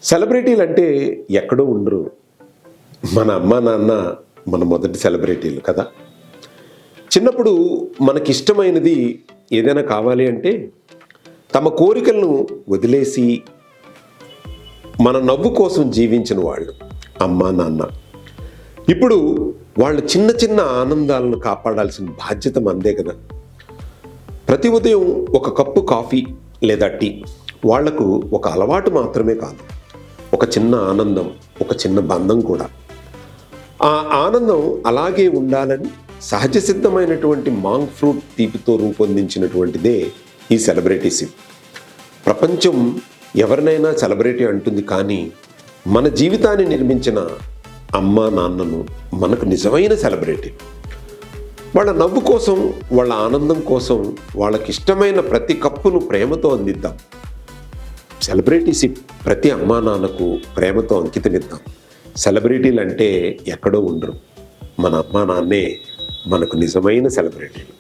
సెలబ్రిటీలు అంటే ఎక్కడో ఉండరు. మన అమ్మా నాన్న మన మొదటి సెలబ్రిటీలు కదా. చిన్నప్పుడు మనకిష్టమైనది ఏదైనా కావాలి అంటే తమ కోరికలను వదిలేసి మన నవ్వు కోసం జీవించిన వాళ్ళు అమ్మా నాన్న. ఇప్పుడు వాళ్ళు చిన్న చిన్న ఆనందాలను కాపాడాల్సిన బాధ్యత మనదే కదా. ప్రతి ఉదయం ఒక కప్పు కాఫీ లేదా టీ వాళ్లకు ఒక అలవాటు మాత్రమే కాదు, ఒక చిన్న ఆనందం, ఒక చిన్న బంధం కూడా. ఆ ఆనందం అలాగే ఉండాలని సహజ సిద్ధమైనటువంటి మాంగ్ ఫ్రూట్ తీపితో రూపొందించినటువంటిదే ఈ సెలబ్రిటీషిప్. ప్రపంచం ఎవరినైనా సెలబ్రిటీ అంటుంది, కానీ మన జీవితాన్ని నిర్మించిన అమ్మా నాన్నను మనకు నిజమైన సెలబ్రిటీ. వాళ్ళ నవ్వు కోసం, వాళ్ళ ఆనందం కోసం వాళ్ళకిష్టమైన ప్రతి కప్పును ప్రేమతో అందిద్దాం. సెలబ్రిటీషిప్ ప్రతి అమ్మా నాన్నకు ప్రేమతో అంకితమిద్దాం. సెలబ్రిటీలు అంటే ఎక్కడో ఉండరు, మన అమ్మా నాన్నే మనకు నిజమైన సెలబ్రిటీలు.